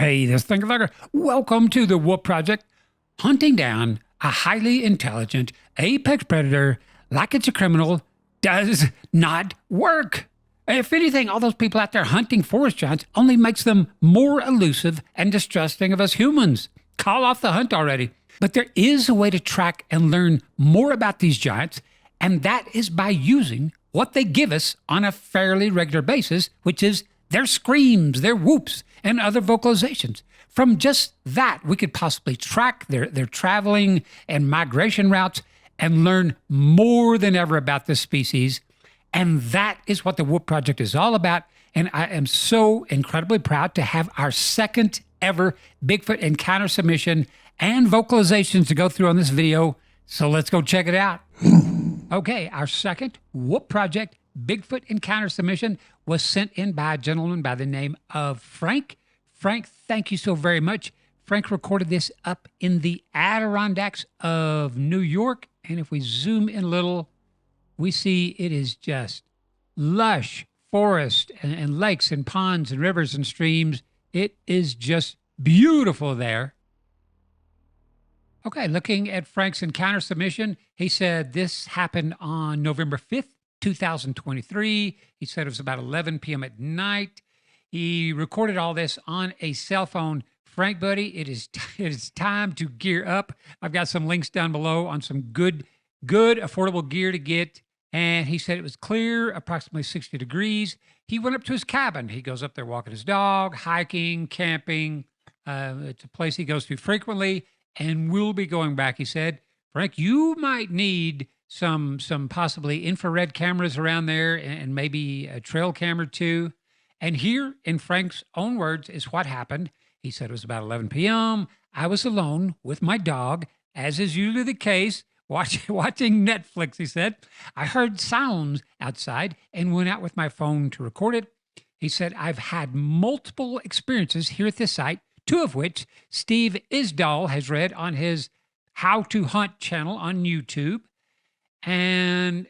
Hey, this thing like welcome to the Whoop Project. Hunting down a highly intelligent apex predator like it's a criminal does not work. If anything, all those people out there hunting forest giants only makes them more elusive and distrusting of us humans. Call off the hunt already. But there is a way to track and learn more about these giants, and that is by using what they give us on a fairly regular basis, which is their screams, their whoops, and other vocalizations. From just that, we could possibly track their traveling and migration routes and learn more than ever about this species. And that is what the Whoop Project is all about. And I am so incredibly proud to have our second ever Bigfoot encounter submission and vocalizations to go through on this video. So let's go check it out. Okay, our second Whoop Project Bigfoot encounter submission was sent in by a gentleman by the name of Frank. Frank, thank you so very much. Frank recorded this up in the Adirondacks of New York. And if we zoom in a little, we see it is just lush forest and lakes and ponds and rivers and streams. It is just beautiful there. Okay, looking at Frank's encounter submission, he said this happened on November 5th, 2023. He said it was about 11 p.m. at night. He recorded all this on a cell phone. Frank, buddy, it is time to gear up. I've got some links down below on some good affordable gear to get. And he said it was clear, approximately 60 degrees. He went up to his cabin. He goes up there walking his dog, hiking, camping. It's a place he goes to frequently and will be going back. He said, Frank, you might need some possibly infrared cameras around there and maybe a trail camera too. And here, in Frank's own words, is what happened. He said it was about 11 p.m. I was alone with my dog, as is usually the case, watching Netflix, he said. I heard sounds outside and went out with my phone to record it. He said, I've had multiple experiences here at this site, two of which Steve Isdahl has read on his How to Hunt channel on YouTube. And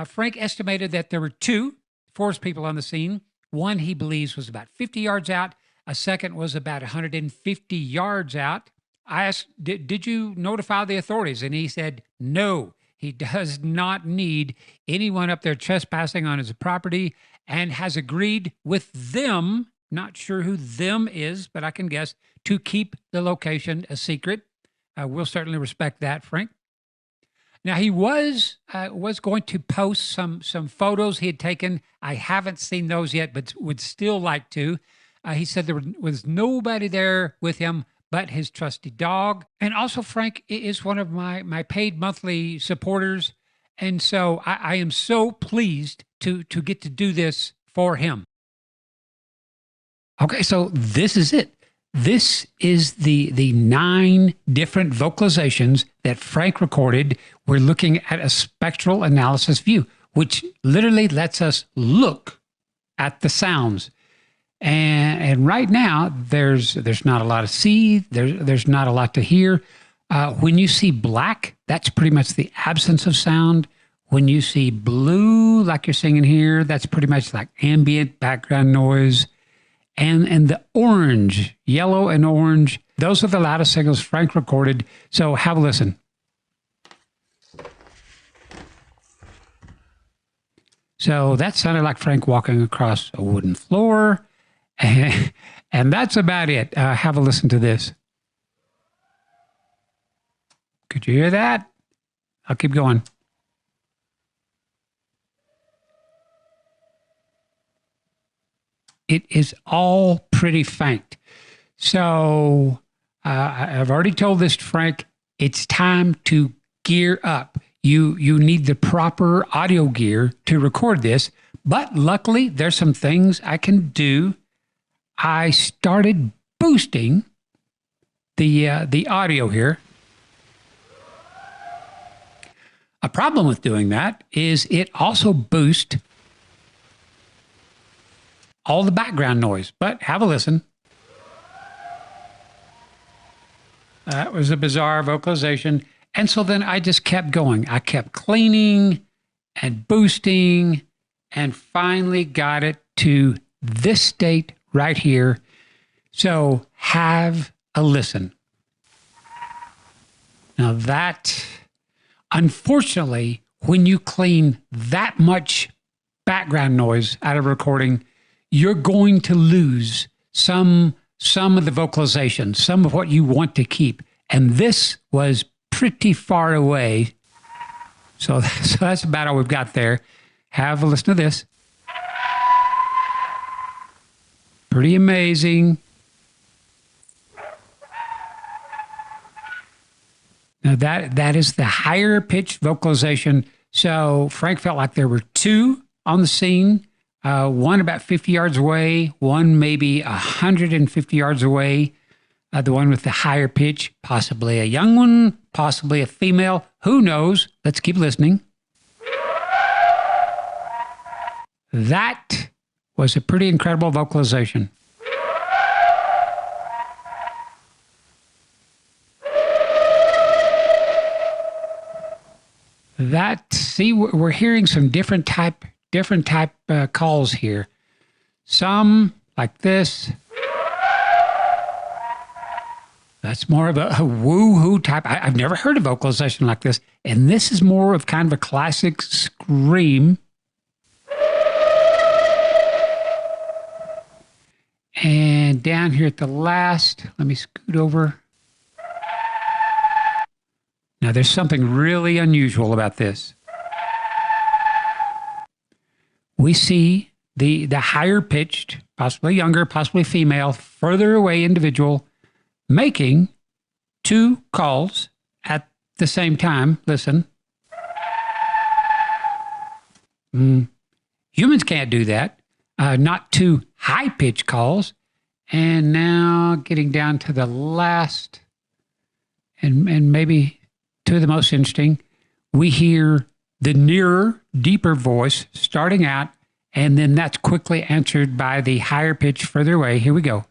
Frank estimated that there were two forest people on the scene. One he believes was about 50 yards out. A second was about 150 yards out. I asked, did you notify the authorities? And he said, no, he does not need anyone up there trespassing on his property and has agreed with them, not sure who them is, but I can guess, to keep the location a secret. We'll certainly respect that, Frank. Now, he was going to post some photos he had taken. I haven't seen those yet, but would still like to. He said there was nobody there with him but his trusty dog. And also, Frank is one of my paid monthly supporters. And so I am so pleased to get to do this for him. Okay, so this is it. This is the 9 different vocalizations that Frank recorded. We're looking at a spectral analysis view, which literally lets us look at the sounds. And right now, there's not a lot to see. There's not a lot to hear. When you see black, that's pretty much the absence of sound. When you see blue, like you're seeing in here, that's pretty much like ambient background noise. And the orange, yellow and orange, those are the loudest signals Frank recorded. So have a listen. So that sounded like Frank walking across a wooden floor. And that's about it. Have a listen to this. Could you hear that? I'll keep going. It is all pretty faint. So I've already told this to Frank. It's time to gear up. You need the proper audio gear to record this. But luckily, there's some things I can do. I started boosting the audio here. A problem with doing that is it also boosts all the background noise, but have a listen. That was a bizarre vocalization. And so then I just kept going. I kept cleaning and boosting and finally got it to this state right here. So have a listen. Now that, unfortunately, when you clean that much background noise out of a recording, you're going to lose some of the vocalizations, some of what you want to keep. And this was pretty far away. So that's about all we've got there. Have a listen to this. Pretty amazing. Now that is the higher pitched vocalization. So Frank felt like there were two on the scene, one about 50 yards away, one maybe 150 yards away. The one with the higher pitch, possibly a young one, possibly a female. Who knows? Let's keep listening. That was a pretty incredible vocalization. See, we're hearing some different type calls here. Some like this. That's more of a woo-hoo type. I've never heard a vocalization like this. And this is more of kind of a classic scream. And down here at the last, let me scoot over. Now, there's something really unusual about this. We see the higher pitched, possibly younger, possibly female, further away individual making two calls at the same time. Listen. Humans can't do that. Not two high-pitched calls. And now getting down to the last, and maybe two of the most interesting, we hear the nearer, deeper voice starting out, and then that's quickly answered by the higher pitch further away. Here we go.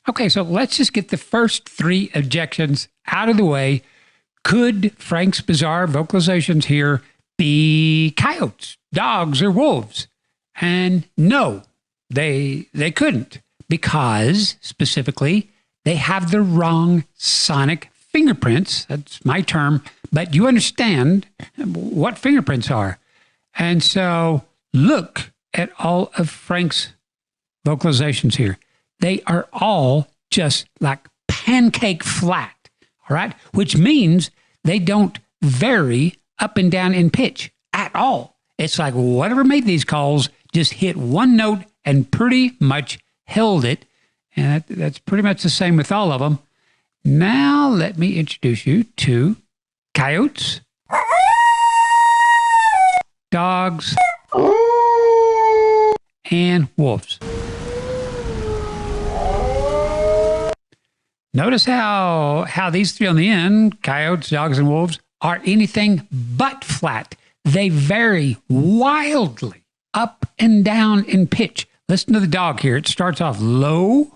Okay, so let's just get the first three objections out of the way. Could Frank's bizarre vocalizations here be coyotes, dogs, or wolves? And no, they couldn't, because specifically they have the wrong sonic fingerprints. That's my term, but you understand what fingerprints are. And so look at all of Frank's vocalizations here. They are all just like pancake flat, all right? Which means they don't vary up and down in pitch at all. It's like whatever made these calls just hit one note and pretty much held it. And that's pretty much the same with all of them. Now let me introduce you to coyotes, dogs, and wolves. Notice how these three on the end, coyotes, dogs, and wolves, are anything but flat. They vary wildly up and down in pitch. Listen to the dog here. It starts off low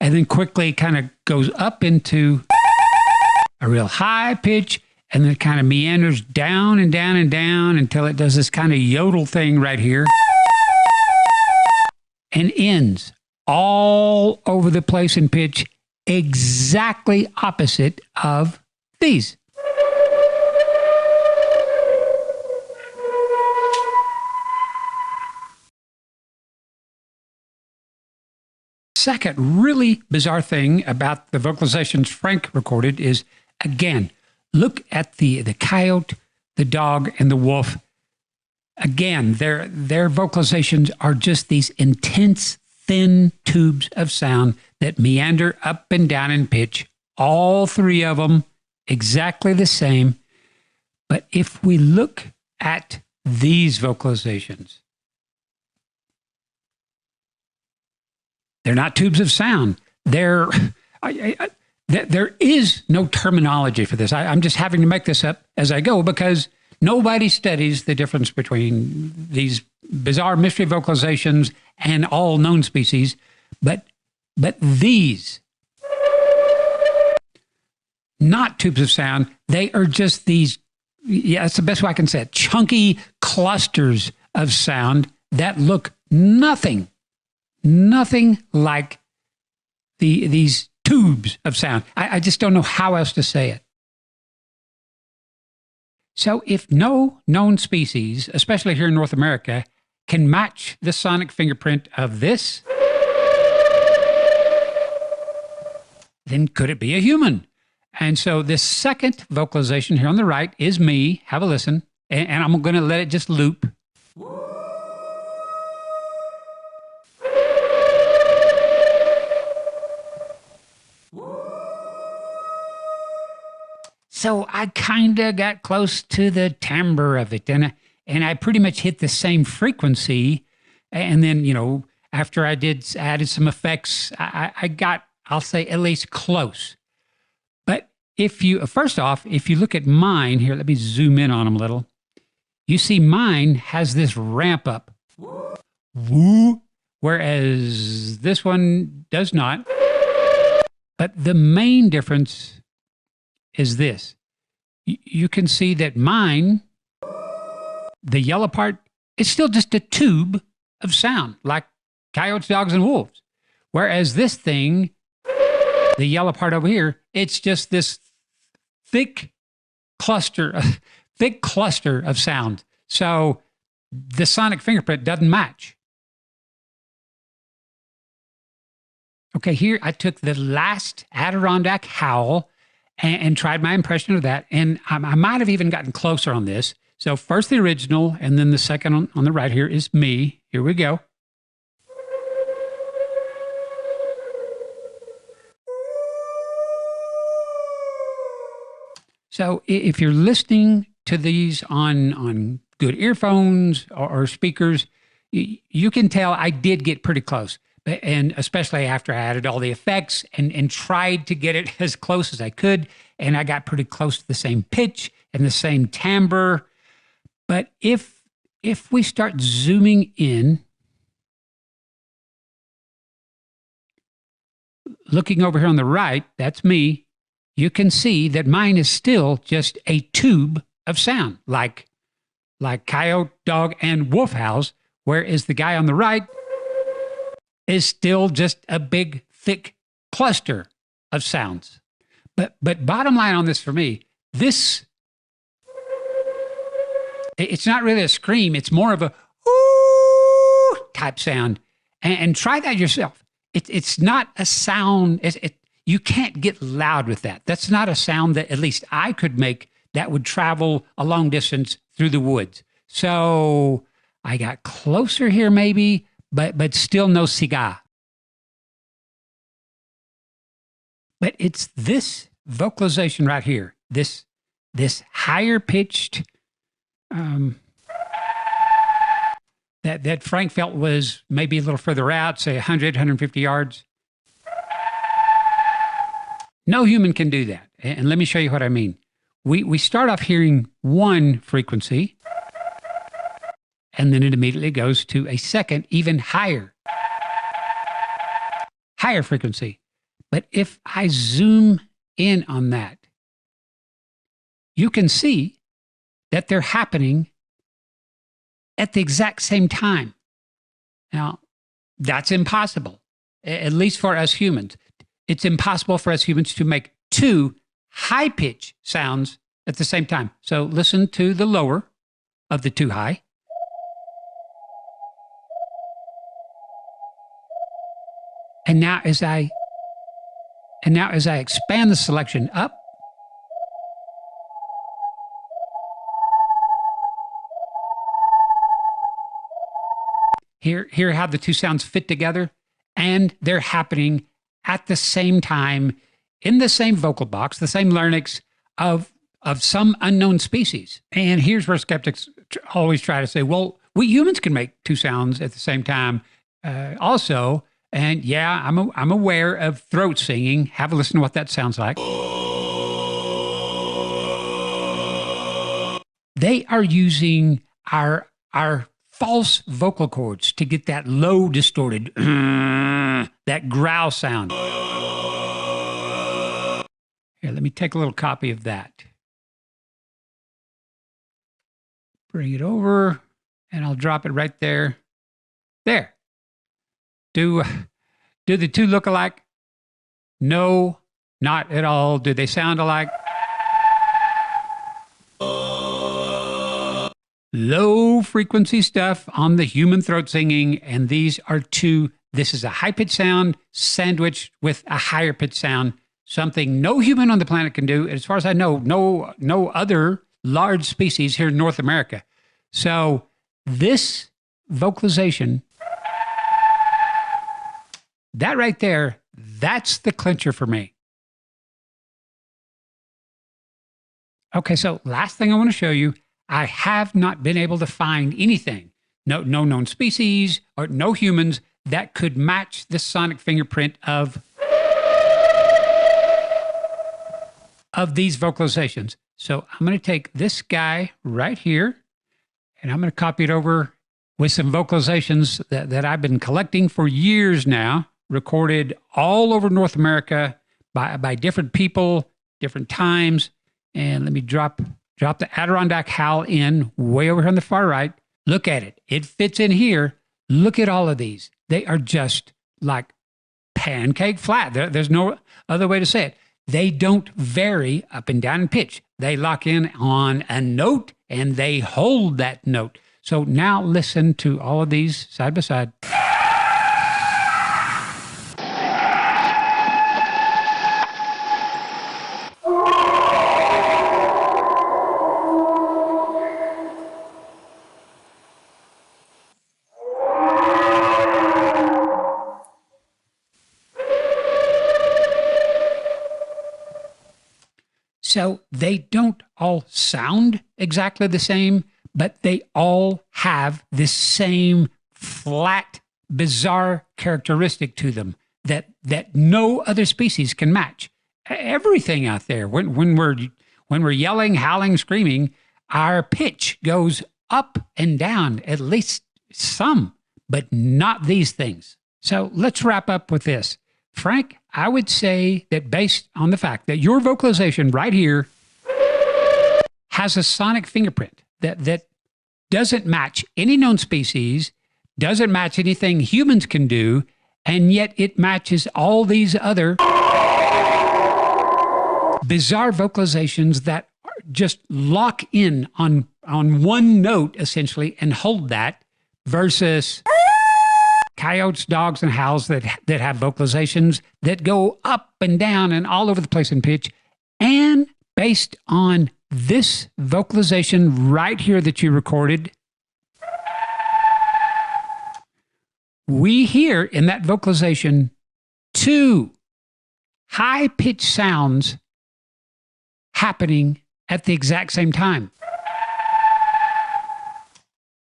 and then quickly kind of goes up into a real high pitch, and then kind of meanders down and down and down until it does this kind of yodel thing right here and ends all over the place in pitch, exactly opposite of these. Second really bizarre thing about the vocalizations Frank recorded is, again, look at the coyote, the dog, and the wolf. Again, their vocalizations are just these intense, thin tubes of sound that meander up and down in pitch, all three of them exactly the same. But if we look at these vocalizations, they're not tubes of sound. There is no terminology for this. I'm just having to make this up as I go because nobody studies the difference between these bizarre mystery vocalizations and all known species. But these, not tubes of sound, they are just these Yeah, that's the best way I can say it. Chunky clusters of sound that look nothing like these tubes of sound. I just don't know how else to say it. So if no known species, especially here in North America, can match the sonic fingerprint of this, then could it be a human? And so this second vocalization here on the right is me. Have a listen. And I'm going to let it just loop. So I kind of got close to the timbre of it, and I pretty much hit the same frequency. And then, you know, after I added some effects, I got, I'll say, at least close. But first off, if you look at mine here, let me zoom in on them a little. You see mine has this ramp up, woo, whereas this one does not. But the main difference is this. You can see that mine, the yellow part, is still just a tube of sound, like coyotes, dogs, and wolves. Whereas this thing, the yellow part over here, it's just this thick cluster of sound. So the sonic fingerprint doesn't match. Okay, here I took the last Adirondack howl and tried my impression of that. And I might have even gotten closer on this. So first the original, and then the second on the right here is me. Here we go. So if you're listening to these on good earphones or speakers, you can tell I did get pretty close. And especially after I added all the effects and tried to get it as close as I could. And I got pretty close to the same pitch and the same timbre. But if we start zooming in, looking over here on the right, that's me, you can see that mine is still just a tube of sound, like coyote, dog, and wolf howls, whereas the guy on the right is still just a big, thick cluster of sounds. But bottom line on this for me, it's not really a scream. It's more of a ooh type sound. And try that yourself. It's not a sound. You can't get loud with that. That's not a sound that at least I could make that would travel a long distance through the woods. So I got closer here maybe, but still no cigar. But it's this vocalization right here, this higher pitched that Frank felt was maybe a little further out, say 100, 150 yards. No human can do that. And let me show you what I mean. We start off hearing one frequency, and then it immediately goes to a second, even higher frequency. But if I zoom in on that, you can see that they're happening at the exact same time. Now, that's impossible, at least for us humans. It's impossible for us humans to make two high-pitch sounds at the same time. So listen to the lower of the two high. And now as I expand the selection up, hear how the two sounds fit together, and they're happening at the same time in the same vocal box, the same larynx of some unknown species. And here's where skeptics always try to say, well, we humans can make two sounds at the same time also. And yeah, I'm aware of throat singing. Have a listen to what that sounds like. They are using our false vocal cords to get that low, distorted, that growl sound. Here, let me take a little copy of that. bring it over, and I'll drop it right there. There. Do the two look alike? No, not at all. Do they sound alike? Low frequency stuff on the human throat singing, and these are two. This is a high pitched sound sandwiched with a higher pitched sound, something no human on the planet can do. As far as I know, no other large species here in North America. So this vocalization, that right there, that's the clincher for me. Okay, so last thing I want to show you, I have not been able to find anything, no known species or no humans that could match the sonic fingerprint of these vocalizations. So I'm going to take this guy right here, and I'm going to copy it over with some vocalizations that I've been collecting for years now, recorded all over North America by different people, different times. And let me drop the Adirondack howl in way over here on the far right. Look at it. It fits in here. Look at all of these. They are just like pancake flat. There's no other way to say it. They don't vary up and down in pitch. They lock in on a note and they hold that note. So now listen to all of these side by side. So they don't all sound exactly the same, but they all have this same flat, bizarre characteristic to them that no other species can match. Everything out there, when we're yelling, howling, screaming, our pitch goes up and down, at least some, but not these things. So let's wrap up with this. Frank, I would say that based on the fact that your vocalization right here has a sonic fingerprint that doesn't match any known species, doesn't match anything humans can do, and yet it matches all these other bizarre vocalizations that just lock in on one note, essentially, and hold that, versus coyotes, dogs, and howls that have vocalizations that go up and down and all over the place in pitch. And based on this vocalization right here that you recorded, we hear in that vocalization two high-pitched sounds happening at the exact same time.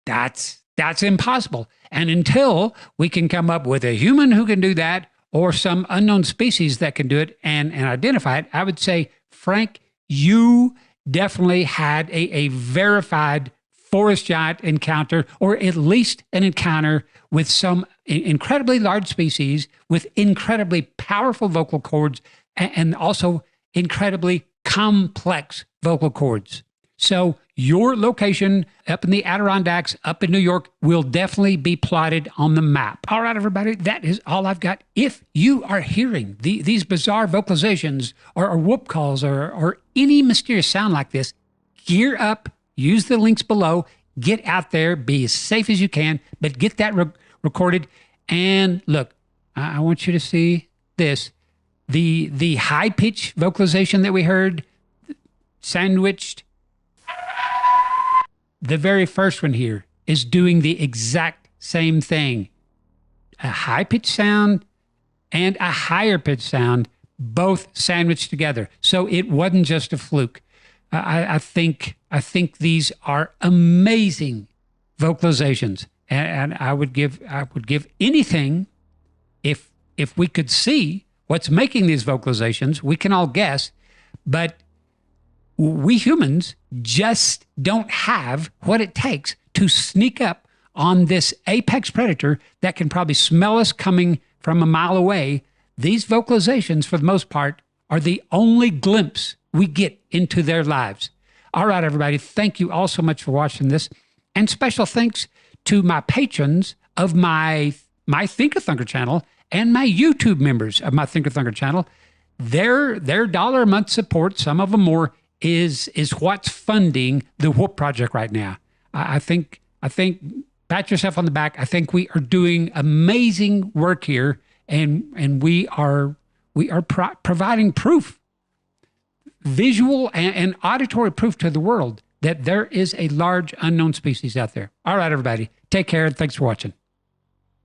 That's impossible. And until we can come up with a human who can do that, or some unknown species that can do it and identify it, I would say, Frank, you definitely had a verified forest giant encounter, or at least an encounter with some incredibly large species with incredibly powerful vocal cords and also incredibly complex vocal cords. So your location up in the Adirondacks, up in New York, will definitely be plotted on the map. All right, everybody, that is all I've got. If you are hearing these bizarre vocalizations or whoop calls or any mysterious sound like this, gear up, use the links below, get out there, be as safe as you can, but get that recorded. And look, I want you to see this. The high-pitched vocalization that we heard, sandwiched, the very first one here is doing the exact same thing. A high-pitched sound and a higher-pitched sound, both sandwiched together. So it wasn't just a fluke. I think these are amazing vocalizations, and I would give anything if we could see what's making these vocalizations. We can all guess, but we humans just don't have what it takes to sneak up on this apex predator that can probably smell us coming from a mile away. These vocalizations, for the most part, are the only glimpse we get into their lives. All right, everybody. Thank you all so much for watching this. And special thanks to my patrons of my Thinker channel and my YouTube members of my Thinker channel. Their $1 a month support, some of them more, is what's funding the Whoop Project right now. I think pat yourself on the back. I think we are doing amazing work here, and we are providing proof, visual and auditory proof to the world that there is a large unknown species out there. All right, everybody. Take care, and thanks for watching.